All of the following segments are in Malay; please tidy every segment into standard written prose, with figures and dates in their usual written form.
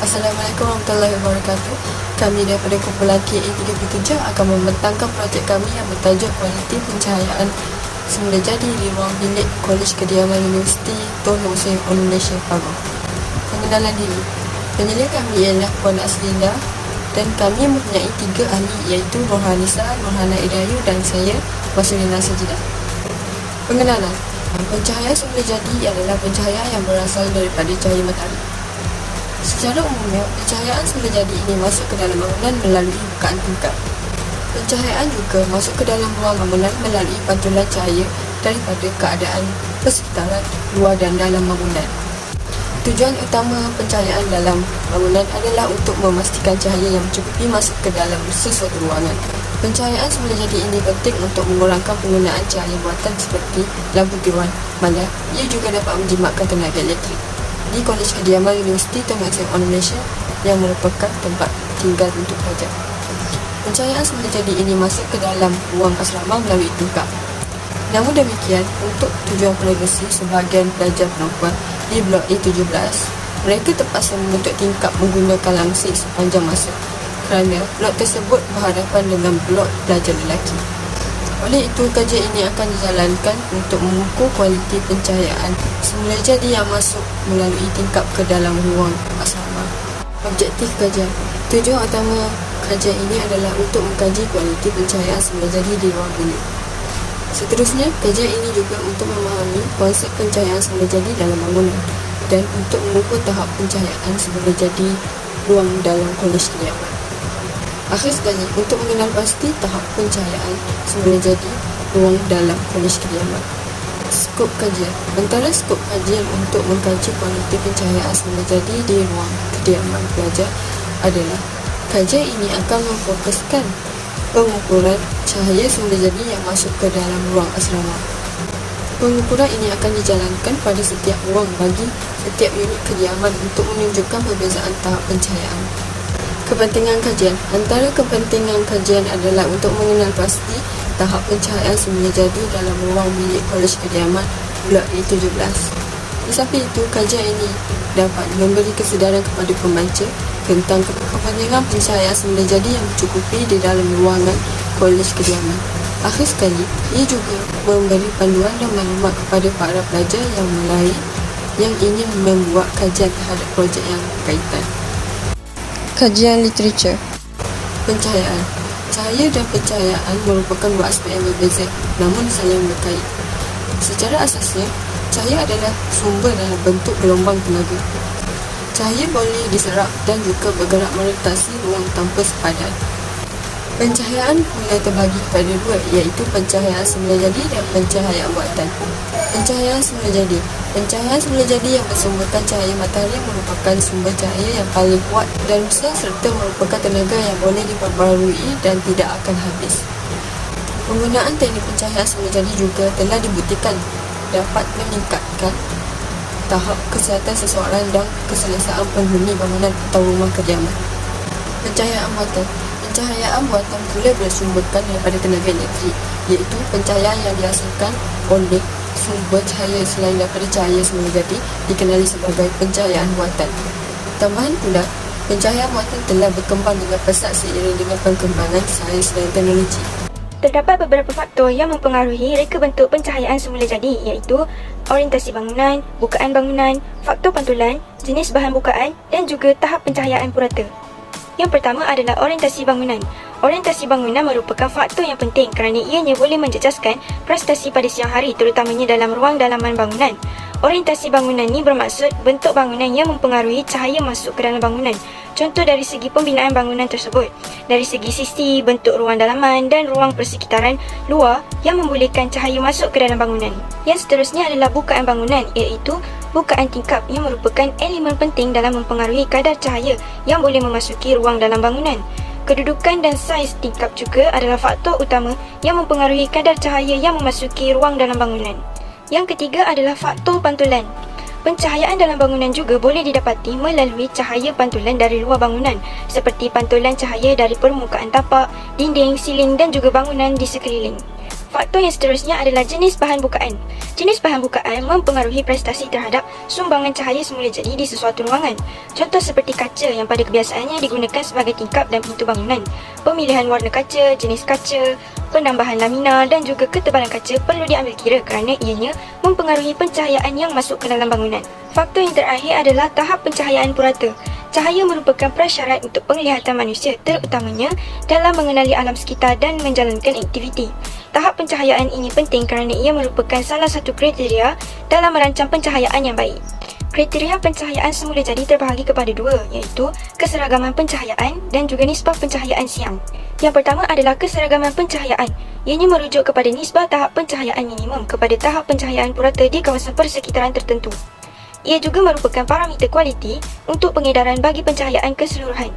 Assalamualaikum warahmatullahi wabarakatuh. Kami daripada kumpulan KA37 akan membentangkan projek kami yang bertajuk Kualiti Pencahayaan Semula Jadi di ruang bilik Kolej Kediaman Universiti Tun Hussein Malaysia Pahang. Pengenalan diri. Penyelia kami ialah Puan Aslinda dan kami mempunyai 3 ahli iaitu Nurhanisa, Nurhana Idayu dan saya, Masulina Sajidah. Pengenalan. Pencahayaan semula jadi adalah pencahayaan yang berasal daripada cahaya matahari. Secara umumnya, pencahayaan semula jadi ini masuk ke dalam bangunan melalui bukaan tingkap. Pencahayaan juga masuk ke dalam ruang bangunan melalui pantulan cahaya daripada keadaan persekitaran luar dan dalam bangunan. Tujuan utama pencahayaan dalam bangunan adalah untuk memastikan cahaya yang mencukupi masuk ke dalam sesuatu ruangan. Pencahayaan semula jadi ini penting untuk mengurangkan penggunaan cahaya buatan seperti lampu tiruan, malah ia juga dapat menjimatkan tenaga elektrik. Di Kolej Kediaman Universiti Tun Hussein Malaysia yang merupakan tempat tinggal untuk pelajar. Pencahayaan semula jadi ini masuk ke dalam ruang asrama melalui tingkap. Namun demikian, untuk tujuan privasi sebahagian pelajar perempuan di blok A17, mereka terpaksa membentuk tingkap menggunakan langsir sepanjang masa kerana blok tersebut berhadapan dengan blok pelajar lelaki. Oleh itu, kajian ini akan dijalankan untuk mengukur kualiti pencahayaan semula jadi yang masuk melalui tingkap ke dalam ruang asrama. Objektif kajian. Tujuan utama kajian ini adalah untuk mengkaji kualiti pencahayaan semula jadi di ruang bilik. Seterusnya, kajian ini juga untuk memahami konsep pencahayaan semula jadi dalam bangunan dan untuk mengukur tahap pencahayaan semula jadi ruang dalam kolej kediaman. Akhir sekali, untuk mengenal pasti tahap pencahayaan semula jadi ruang dalam kolej kediaman. Skop kajian. Antara skop kajian untuk mengkaji kualiti pencahayaan semula jadi di ruang kediaman pelajar adalah kajian ini akan memfokuskan pengukuran cahaya semula jadi yang masuk ke dalam ruang asrama. Pengukuran ini akan dijalankan pada setiap ruang bagi setiap unit kediaman untuk menunjukkan perbezaan tahap pencahayaan. Kepentingan kajian. Antara kepentingan kajian adalah untuk mengenal pasti tahap pencahayaan semula jadi dalam ruang bilik Kolej Kediaman blok A17. Di samping itu, kajian ini dapat memberi kesedaran kepada pembaca tentang kepentingan pencahayaan semula jadi yang mencukupi di dalam ruangan Kolej Kediaman. Akhir sekali, ia juga memberi panduan dan maklumat kepada para pelajar yang lain yang ingin membuat kajian terhadap projek yang berkaitan. Kajian literatur. Pencahayaan. Cahaya dan pencahayaan merupakan dua aspek yang berbeza namun saling berkait. Secara asasnya, cahaya adalah sumber dalam bentuk gelombang tenaga. Cahaya boleh diserap dan juga bergerak melintasi ruang tanpa sepadan. Pencahayaan mulai terbagi kepada dua, iaitu pencahayaan semula jadi dan pencahayaan buatan. Pencahayaan semula jadi. Pencahayaan semula jadi yang bersumberkan cahaya matahari merupakan sumber cahaya yang paling kuat dan besar serta merupakan tenaga yang boleh diperbarui dan tidak akan habis. Penggunaan teknik pencahayaan semula jadi juga telah dibuktikan dapat meningkatkan tahap kesihatan seseorang dan keselesaan penghuni bangunan atau rumah kediaman. Pencahayaan buatan. Pencahayaan buatan pula bersumberkan daripada tenaga elektrik, iaitu pencahayaan yang dihasilkan oleh sumber cahaya selain daripada cahaya semula jadi dikenali sebagai pencahayaan buatan. Tambahan pula, pencahayaan buatan telah berkembang dengan pesat seiring dengan perkembangan sains dan teknologi. Terdapat beberapa faktor yang mempengaruhi reka bentuk pencahayaan semula jadi, iaitu orientasi bangunan, bukaan bangunan, faktor pantulan, jenis bahan bukaan dan juga tahap pencahayaan purata. Yang pertama adalah orientasi bangunan. Orientasi bangunan merupakan faktor yang penting kerana ianya boleh menjejaskan prestasi pada siang hari terutamanya dalam ruang dalaman bangunan. Orientasi bangunan ini bermaksud bentuk bangunan yang mempengaruhi cahaya masuk ke dalam bangunan. Contoh dari segi pembinaan bangunan tersebut, dari segi sisi, bentuk ruang dalaman dan ruang persekitaran luar yang membolehkan cahaya masuk ke dalam bangunan. Yang seterusnya adalah bukaan bangunan, iaitu bukaan tingkap yang merupakan elemen penting dalam mempengaruhi kadar cahaya yang boleh memasuki ruang dalam bangunan. Kedudukan dan saiz tingkap juga adalah faktor utama yang mempengaruhi kadar cahaya yang memasuki ruang dalam bangunan. Yang ketiga adalah faktor pantulan. Pencahayaan dalam bangunan juga boleh didapati melalui cahaya pantulan dari luar bangunan seperti pantulan cahaya dari permukaan tapak, dinding, siling dan juga bangunan di sekeliling. Faktor yang seterusnya adalah jenis bahan bukaan. Jenis bahan bukaan mempengaruhi prestasi terhadap sumbangan cahaya semula jadi di sesuatu ruangan. Contoh seperti kaca yang pada kebiasaannya digunakan sebagai tingkap dan pintu bangunan. Pemilihan warna kaca, jenis kaca, penambahan lamina dan juga ketebalan kaca perlu diambil kira kerana ianya mempengaruhi pencahayaan yang masuk ke dalam bangunan. Faktor yang terakhir adalah tahap pencahayaan purata. Cahaya merupakan prasyarat untuk penglihatan manusia, terutamanya dalam mengenali alam sekitar dan menjalankan aktiviti. Tahap pencahayaan ini penting kerana ia merupakan salah satu kriteria dalam merancang pencahayaan yang baik. Kriteria pencahayaan semula jadi terbahagi kepada dua, iaitu keseragaman pencahayaan dan juga nisbah pencahayaan siang. Yang pertama adalah keseragaman pencahayaan. Ianya merujuk kepada nisbah tahap pencahayaan minimum kepada tahap pencahayaan purata di kawasan persekitaran tertentu. Ia juga merupakan parameter kualiti untuk pengedaran bagi pencahayaan keseluruhan.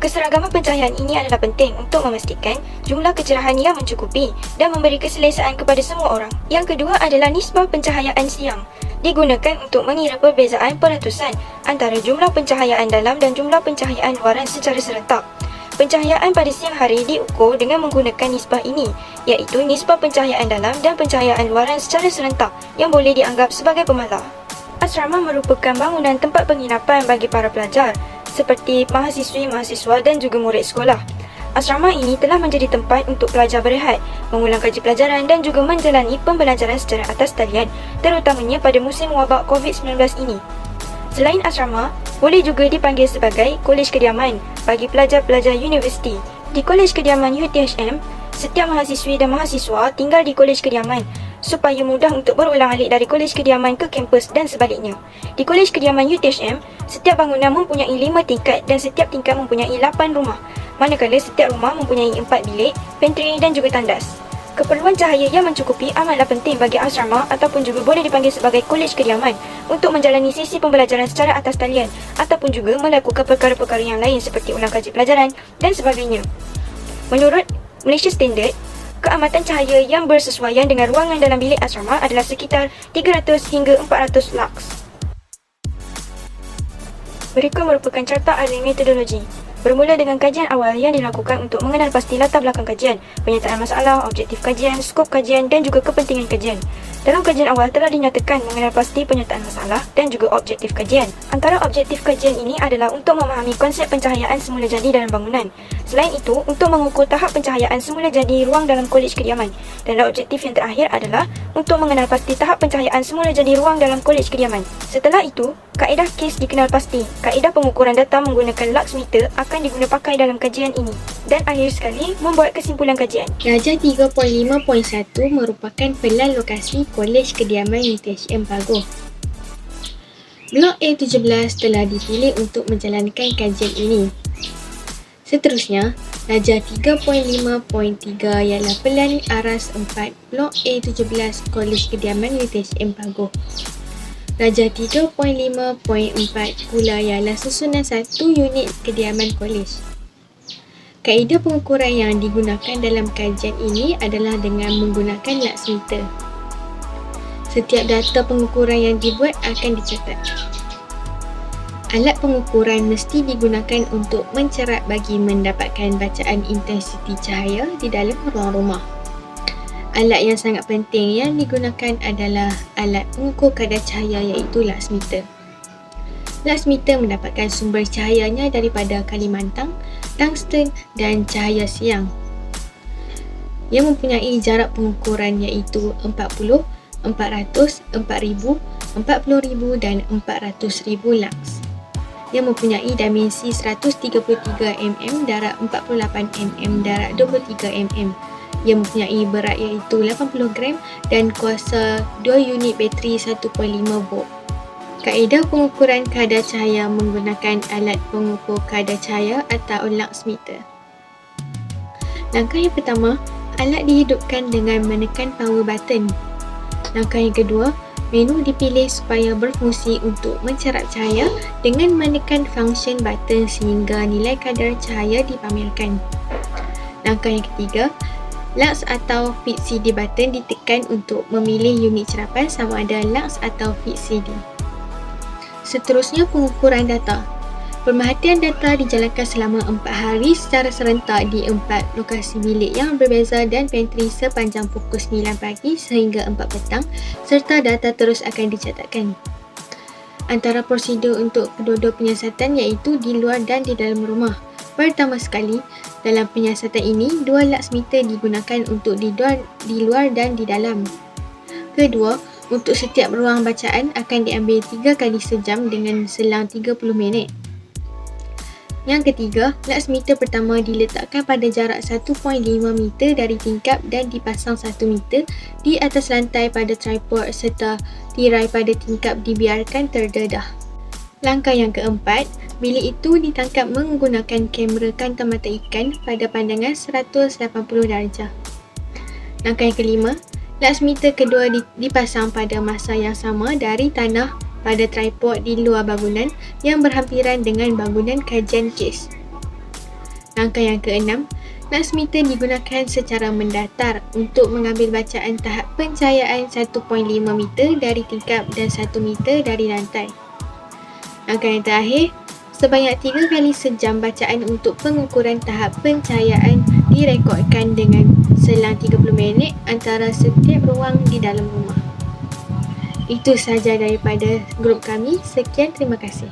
Keseragaman pencahayaan ini adalah penting untuk memastikan jumlah kecerahan yang mencukupi dan memberi keselesaan kepada semua orang. Yang kedua adalah nisbah pencahayaan siang. Digunakan untuk mengira perbezaan peratusan antara jumlah pencahayaan dalam dan jumlah pencahayaan luaran secara serentak. Pencahayaan pada siang hari diukur dengan menggunakan nisbah ini, iaitu nisbah pencahayaan dalam dan pencahayaan luaran secara serentak yang boleh dianggap sebagai pemalar. Asrama merupakan bangunan tempat penginapan bagi para pelajar seperti mahasiswi-mahasiswa dan juga murid sekolah. Asrama ini telah menjadi tempat untuk pelajar berehat, mengulang kaji pelajaran dan juga menjalani pembelajaran secara atas talian, terutamanya pada musim wabak COVID-19 ini. Selain asrama, boleh juga dipanggil sebagai Kolej Kediaman bagi pelajar-pelajar universiti. Di Kolej Kediaman UTHM, setiap mahasiswi dan mahasiswa tinggal di Kolej Kediaman supaya mudah untuk berulang-alik dari Kolej Kediaman ke kampus dan sebaliknya. Di Kolej Kediaman UTHM, setiap bangunan mempunyai 5 tingkat dan setiap tingkat mempunyai 8 rumah, manakala setiap rumah mempunyai 4 bilik, pantry dan juga tandas. Keperluan cahaya yang mencukupi amatlah penting bagi asrama ataupun juga boleh dipanggil sebagai Kolej Kediaman untuk menjalani sesi pembelajaran secara atas talian ataupun juga melakukan perkara-perkara yang lain seperti ulang kaji pelajaran dan sebagainya. Menurut Malaysia Standard, keamatan cahaya yang bersesuaian dengan ruangan dalam bilik asrama adalah sekitar 300 hingga 400 lux. Berikut merupakan carta ahli metodologi. Bermula dengan kajian awal yang dilakukan untuk mengenal pasti latar belakang kajian, penyataan masalah, objektif kajian, skop kajian dan juga kepentingan kajian. Dalam kajian awal telah dinyatakan mengenal pasti penyataan masalah dan juga objektif kajian. Antara objektif kajian ini adalah untuk memahami konsep pencahayaan semula jadi dalam bangunan. Selain itu, untuk mengukur tahap pencahayaan semula jadi ruang dalam Kolej Kediaman. Dan objektif yang terakhir adalah untuk mengenal pasti tahap pencahayaan semula jadi ruang dalam Kolej Kediaman. Setelah itu, kaedah kes dikenal pasti. Kaedah pengukuran data menggunakan lux meter akan diguna pakai dalam kajian ini. Dan akhir sekali, membuat kesimpulan kajian. Darjah 3.5.1 merupakan pelan lokasi Kolej Kediaman UTHM Pagoh. Blok A17 telah dipilih untuk menjalankan kajian ini. Seterusnya, darjah 3.5.3 ialah pelan aras 4 Blok A17 Kolej Kediaman UTHM Pagoh. Darjah 3.5.4 pula ialah susunan satu unit kediaman kolej. Kaedah pengukuran yang digunakan dalam kajian ini adalah dengan menggunakan lux meter. Setiap data pengukuran yang dibuat akan dicatat. Alat pengukuran mesti digunakan untuk mencerat bagi mendapatkan bacaan intensiti cahaya di dalam ruang rumah. Alat yang sangat penting yang digunakan adalah alat pengukur kadar cahaya iaitu lux meter. Lux meter mendapatkan sumber cahayanya daripada Kalimantan, tungsten dan cahaya siang yang mempunyai jarak pengukuran iaitu 40, 400, 4000, 40,000 dan 400,000 lux yang mempunyai dimensi 133 mm, darab 48 mm, darab 23 mm yang mempunyai berat iaitu 80 gram dan kuasa 2 unit bateri 1.5 volt. Kaedah pengukuran kadar cahaya menggunakan alat pengukur kadar cahaya atau lux meter. Langkah yang pertama, alat dihidupkan dengan menekan power button. Langkah yang kedua, menu dipilih supaya berfungsi untuk mencerap cahaya dengan menekan function button sehingga nilai kadar cahaya dipamerkan. Langkah yang ketiga, lux atau fit CD button ditekan untuk memilih unit cerapan sama ada lux atau fit CD. Seterusnya, pengukuran data. Pemerhatian data dijalankan selama 4 hari secara serentak di 4 lokasi bilik yang berbeza dan pantry sepanjang pukul 9 pagi sehingga 4 petang, serta data terus akan dicatatkan. Antara prosedur untuk kedua-dua penyiasatan iaitu di luar dan di dalam rumah. Pertama sekali, dalam penyiasatan ini, 2 laksmita digunakan untuk di luar dan di dalam. Kedua, untuk setiap ruang bacaan akan diambil 3 kali sejam dengan selang 30 minit. Yang ketiga, laksmita pertama diletakkan pada jarak 1.5 meter dari tingkap dan dipasang 1 meter di atas lantai pada tripod serta tirai pada tingkap dibiarkan terdedah. Langkah yang keempat, bilik itu ditangkap menggunakan kamera kanta mata ikan pada pandangan 180 darjah. Langkah yang kelima, laksmita kedua dipasang pada masa yang sama dari tanah pada tripod di luar bangunan yang berhampiran dengan bangunan kajian kes. Langkah yang keenam, laksmita digunakan secara mendatar untuk mengambil bacaan tahap pencahayaan 1.5 meter dari tingkap dan 1 meter dari lantai. Langkah yang terakhir, sebanyak 3 kali sejam bacaan untuk pengukuran tahap pencahayaan direkodkan dengan selang 30 minit antara setiap ruang di dalam rumah. Itu sahaja daripada grup kami. Sekian, terima kasih.